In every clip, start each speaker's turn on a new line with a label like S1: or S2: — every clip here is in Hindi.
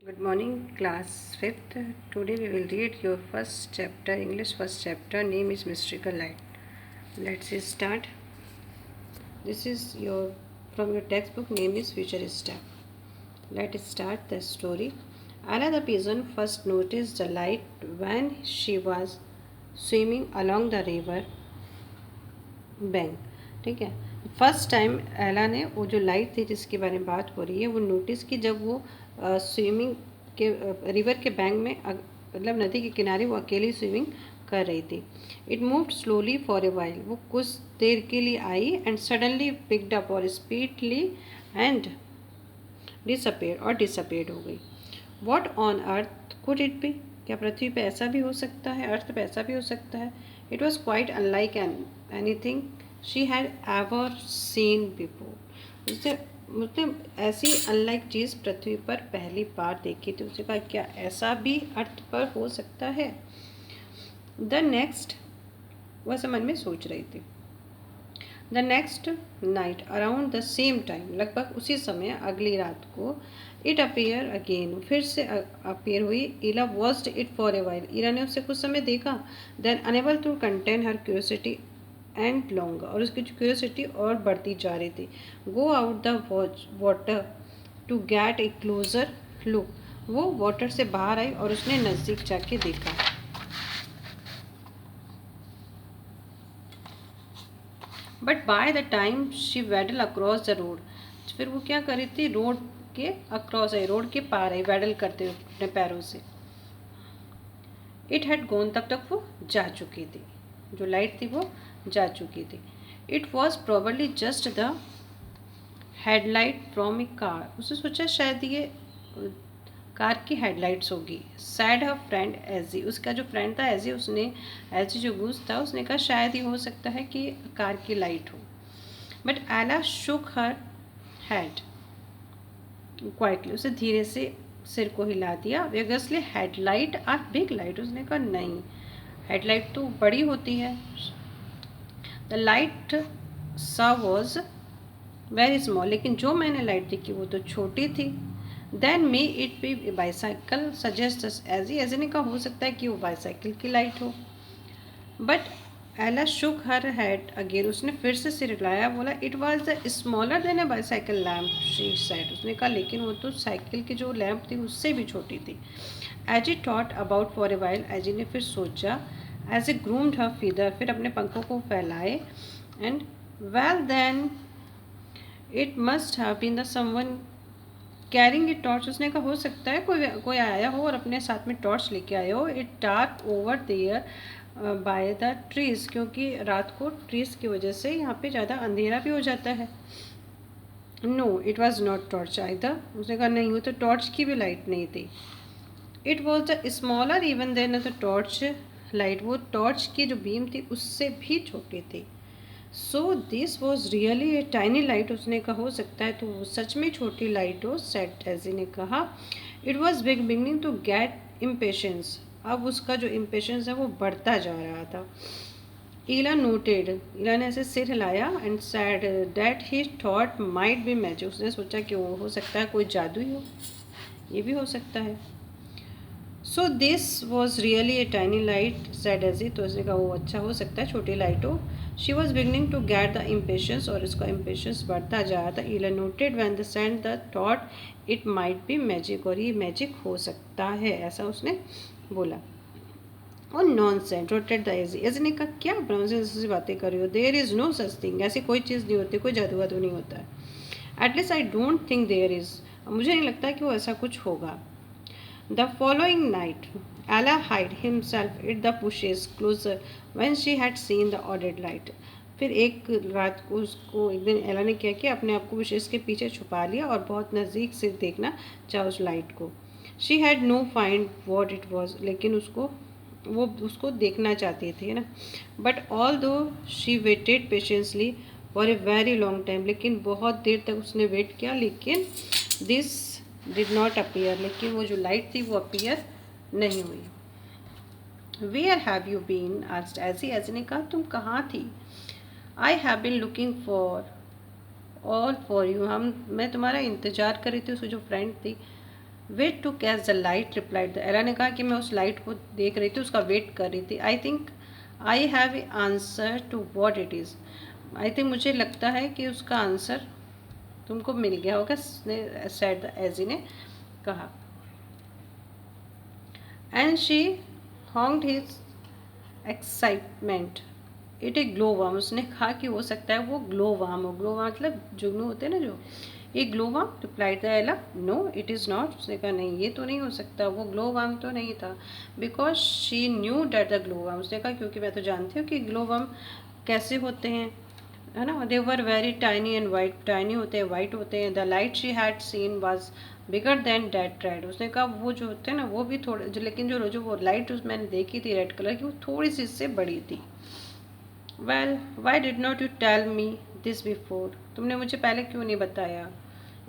S1: Good morning, class 5th. Today we will read your first chapter, English first chapter. Name is Mystical Light. Let's start. This is your from your textbook. Name is Future Step. Let's start the story. Anna the pigeon first noticed the light when she was swimming along the river bank. ठीक है, फर्स्ट टाइम एला ने वो जो लाइट थी जिसके बारे में बात हो रही है वो नोटिस की जब वो स्विमिंग के रिवर के बैंक में मतलब नदी के किनारे वो अकेली स्विमिंग कर रही थी. It moved slowly for a while. वो कुछ देर के लिए आई एंड सडनली पिक्ड अप और स्पीडली एंड डिसअपेयर्ड हो गई. What on earth could it be. क्या पृथ्वी पे ऐसा भी हो सकता है, अर्थ पे ऐसा भी हो सकता है. It was quite unlike anything she had ever seen before. उससे मतलब ऐसी अनलाइक चीज़ पृथ्वी पर पहली बार देखी थी. उसने कहा क्या ऐसा भी अर्थ पर हो सकता है. द नेक्स्ट वह मन में सोच रही थी. The next night around the same time, लगभग उसी समय अगली रात को, इट अपेयर अगेन, फिर से अपेयर हुई. Ella watched it for a while. Ella ने उसे कुछ समय देखा. Then unable to contain her curiosity and longer, और उसकी क्यूरियोसिटी और बढ़ती जा रही थी. Go out the water to get a closer look. वो वाटर से बाहर आई और उसने नज़दीक जाके देखा. But by the time she waddle across the road. फिर वो क्या कर रही थी, रोड के अक्रॉस आई, रोड के पार आई वेडल करते हुए अपने पैरों से. इट हैड गोन, तब तक वो जा चुकी थी, जो लाइट थी वो जा चुकी थी. It was probably just the headlight from A car. उसने सोचा शायद ये कार की हेडलाइट्स होगी. सैड हर फ्रेंड एजी. उसका जो फ्रेंड था एजी, उसने एजी जो गूस था उसने कहा शायद ये हो सकता है कि कार की लाइट हो. बट एला शुक हर हेड क्वाइटली. उसे धीरे से सिर को हिला दिया. Vaguely headlight are big light. उसने कहा नहीं, हेडलाइट तो बड़ी होती है. The light saw was very small. लेकिन जो मैंने लाइट देखी वो तो छोटी थी. Then may it be bicycle suggest Aggie. Aggie ने कहा हो सकता है कि वो बाईसाइकिल की लाइट हो. बट एला शुक हर हेड अगेन. उसने फिर से सिर हिलाया. बोला it was the smaller than A bicycle lamp she said. उसने कहा लेकिन वो तो साइकिल की जो लैम्प थी उससे भी छोटी थी. Aggie thought about for a while. Aggie ने फिर सोचा. As a groomed her feather. फिर अपने पंखों को फैलाए. And well then it must have been the someone carrying a torch. उसने कहा हो सकता है कोई आया हो और अपने साथ में टॉर्च लेके आया हो. It dark over there by the trees. क्योंकि रात को ट्रीज की वजह से यहाँ पे ज़्यादा अंधेरा भी हो जाता है. No it was not torch either. उसने कहा नहीं, वो तो टॉर्च की भी लाइट नहीं थी. It was the smaller even than the torch light. वो टॉर्च की जो बीम थी उससे भी छोटी थी. So this was really a tiny light. उसने कहा हो सकता है तो वो सच में छोटी लाइट हो. सेट एजी ने कहा. It was beginning to get impatience. अब उसका जो इम्पेशंस है वो बढ़ता जा रहा था. Ella noted. ईला ने ऐसे सिर हिलाया and sad that he thought might be magic. उसने सोचा कि वो हो सकता है कोई जादू ही हो, ये भी हो सकता है. So this was really a tiny light said Aggie. तो उसने कहा वो अच्छा हो सकता है छोटी लाइट हो. She was beginning to get the impatience, और उसका इम्पेशंस बढ़ता जा रहा था. Ella noted when the send the thought it might be magic. और ये मैजिक हो सकता है, ऐसा उसने बोला. और nonsense retorted the Aggie. Aggie ने कहा क्या नॉनसेंस से बातें कर रही हो. There is no such thing. ऐसी कोई चीज़ नहीं होती, कोई जादू वादू नहीं होता है. At least I don't think there is. मुझे नहीं लगता कि वो ऐसा कुछ होगा. The following night, Ella hid himself in the bushes closer when she had seen the odded light. फिर एक रात को उसको एक दिन एला ने क्या किया, अपने आप को बुशेस के पीछे छुपा लिया और बहुत नज़दीक से देखना चाहा उस लाइट को. She had know find what it was. लेकिन वो उसको देखना चाहती थी ना. बट ऑल दो she weighted patiently for a very long time. लेकिन बहुत देर तक उसने वेट किया, लेकिन दिस डिड नॉट अपीयर. लेकिन वो जो लाइट थी वो अपीयर नहीं हुई. Where have you been asked Aggie. Aggie ने कहा तुम कहाँ थी. I have been looking for all for you. मैं तुम्हारा इंतज़ार कर रही थी. उसकी जो फ्रेंड थी wait to catch the light, replied the Ella ने कहा कि मैं उस लाइट को देख रही थी, उसका वेट कर रही थी। I think I have a answer to what it is. I think मुझे लगता है कि उसका आंसर तुमको मिल गया होगा, सेड द एजी ने कहा। And she honked his excitement it a glow worm. उसने कहा कि हो सकता है वो ग्लो वार्म हो। ग्लो वार्म मतलब जुगनू होते हैं ना जो, ये glow worm. Replied the Ella no it is not. उसने कहा नहीं ये तो नहीं हो सकता, वो ग्लो वार्म तो नहीं था। Because she knew that the glow worm. उसने कहा क्योंकि मैं तो जानती हूँ कि ग्लो वार्म कैसे होते हैं, है ना। They were very tiny and white, tiny होते हैं, वाइट होते हैं। The light she had seen was bigger than that red. उसने कहा वो जो होते हैं ना वो भी थोड़े जो, लेकिन जो जो वो लाइट उस मैंने देखी थी रेड कलर की, वो थोड़ी सी इससे बड़ी थी। Well why did not you tell me this before. तुमने मुझे पहले क्यों नहीं बताया।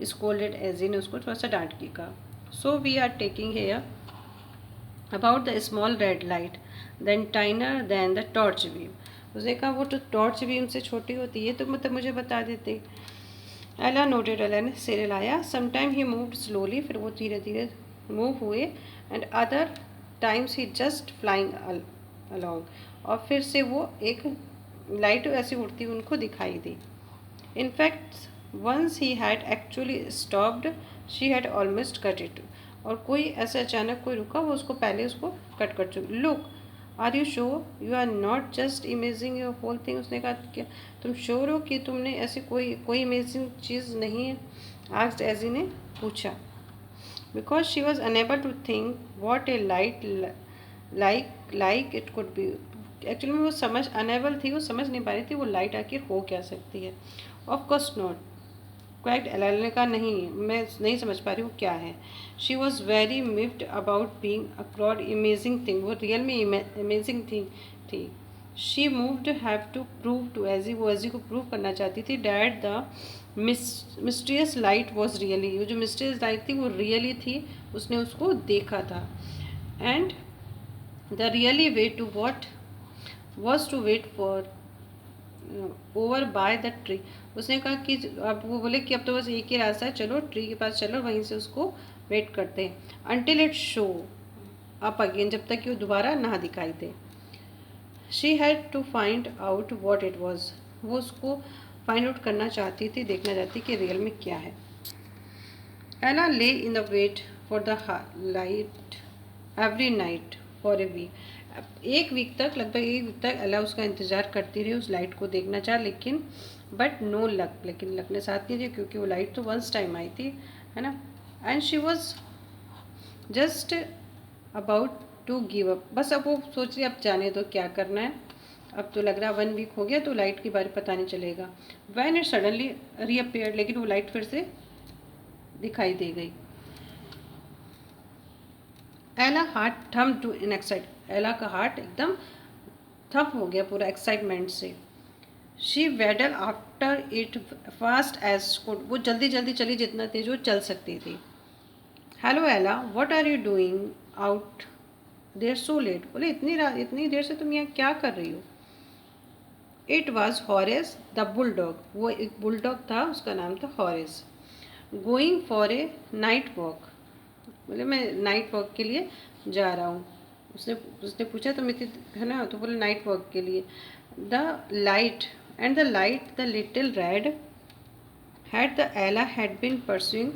S1: स्कोल्डेड एजी ने उसको थोड़ा सा डांट के कहा। So we are talking here about the small red light then tinier than the torch beam. उसने कहा वो तो टॉर्च बीम से छोटी होती है, तो मतलब मुझे बता देते। एला नोटेड, एला ने सिर हिलाया। समटाइम ही मूव्ड स्लोली, फिर वो धीरे धीरे मूव हुए। And other times he just flying along, और फिर से वो एक लाइट ऐसी उड़ती उनको दिखाई दी। In fact once he had actually stopped she had almost caught it. और कोई ऐसे अचानक कोई रुका, वो उसको पहले उसको कट कर चुकी। Look are you sure you are not just imagining your whole thing. उसने कहा क्या तुम श्योर हो कि तुमने ऐसी कोई इमेजिंग चीज़ नहीं है, आस्क्ड एजी ने पूछा। Because she was unable to think what a light like it could be. Actually में वो समझ अनेबल थी, वो समझ नहीं पा रही थी वो लाइट आखिर हो क्या सकती है। ऑफ कोर्स नॉट, क्वाइट एला ने कहा नहीं मैं नहीं समझ पा रही हूँ क्या है। She was very miffed about being a crowd imaging thing, वो रियल में इमेजिंग थिंग थी। She moved have to prove to Aggie, वो एजी को प्रूव करना चाहती थी that the mysterious light was really, वो जो मिस्टीरियस लाइट थी वो रियली थी, उसने उसको देखा था। And the really way to what was to wait for over by the tree. उसने कहा कि अब वो बोले कि अब तो बस एक ही रास्ता है, चलो ट्री के पास चलो, वहीं से उसको वेट करते हैं। Until it show up again, जब तक कि वो दोबारा ना दिखाई दे। She had to find out what it was, वो उसको फाइंड आउट करना चाहती थी, देखना चाहती कि रियल में क्या है। Ella lay in the wait for the light every night for a week. एक वीक तक, लगभग एक वीक तक एला उसका इंतज़ार करती रही, उस लाइट को देखना चाह, लेकिन बट नो लक, लेकिन लक ने साथ नहीं दिया, क्योंकि वो लाइट तो वंस टाइम आई थी, है ना। And she was just about to give up, बस अब वो सोच रही अब जाने दो क्या करना है, अब तो लग रहा 1 वीक हो गया तो लाइट के बारे पता नहीं चलेगा। वैन इट सडनली रीअपेयर्ड, लेकिन वो लाइट फिर से दिखाई दे गई। एला हार्ट थम टू इन एक्साइट, एला का हार्ट एकदम थप हो गया पूरा एक्साइटमेंट से। She waddle after it fast as could, वो जल्दी जल्दी चली जितना तेज वो चल सकती थी। Hello Ella what are you doing out there so late. बोले इतनी देर से तुम यहाँ क्या कर रही हो। It was Horace the bulldog, वो एक बुलडॉग था, उसका नाम था Horace. Going for a night walk, बोले मैं नाइट वॉक के लिए जा रहा हूँ। उसने उसने पूछा तुम इतनी, है ना, तो बोले नाइट वॉक के लिए। The light and the light the little red had the Ella had been pursuing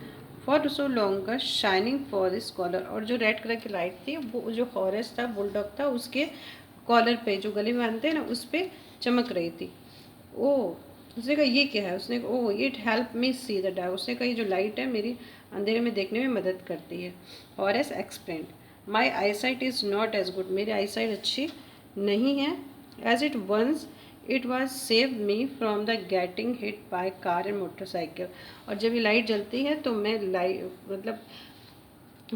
S1: for so longer shining for this collar. और जो रेड कलर की लाइट थी वो जो हॉरेस था, बुलडॉग था, उसके कॉलर पे जो गले में बांधते हैं ना उस पर चमक रही थी। ओह, उसने कहा ये क्या है। उसने कहा oh it help me see the dark. उसने कहा ये जो लाइट है मेरी अंधेरे में देखने में मदद करती है। Horace explained my eye sight is not as good, मेरी आई साइट अच्छी नहीं है। As it once it was save me from the getting hit by car and motorcycle. और जब ये लाइट जलती है तो मैं मतलब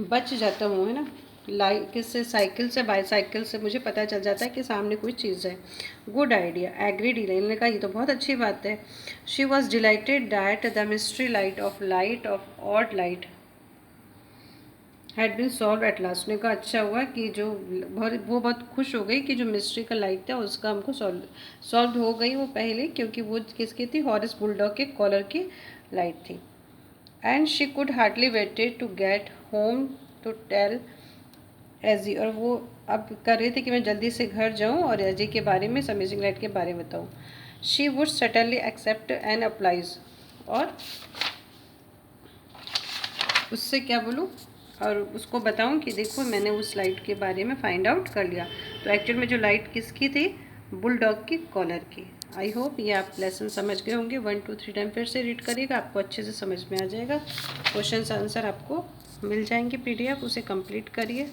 S1: बच जाता हूँ, है ना, लाइट किससे, साइकिल से, बाईसाइकिल से मुझे पता चल जाता है कि सामने कोई चीज़ है। गुड आइडिया एग्रीड, इलेन ने कहा ये तो बहुत अच्छी बात है। She was dilated that the mystery light of odd light had been solve at last. ने कहा अच्छा हुआ कि जो वो बहुत खुश हो गई कि जो मिस्ट्री का लाइट था उसका हमको सॉल्व हो गई वो पहले, क्योंकि वो किसकी थी, हॉरिस बुलडॉग के कॉलर की लाइट थी। And she could hardly waited to get home to tell Aggie, और वो अब कर रही थी कि मैं जल्दी से घर जाऊं और एजी के बारे में, अमेजिंग लाइट के बारे में बताऊं। She would certainly accept and applies, और उससे क्या बोलूँ, और उसको बताऊं कि देखो मैंने उस लाइट के बारे में फाइंड आउट कर लिया। तो एक्चुअल में जो लाइट किसकी थी, बुलडॉग की कॉलर की। आई होप ये आप लेसन समझ गए होंगे। 1 2 3 टाइम फिर से रीड करिएगा, आपको अच्छे से समझ में आ जाएगा। क्वेश्चन आंसर आपको मिल जाएंगे PDF, उसे कंप्लीट करिए।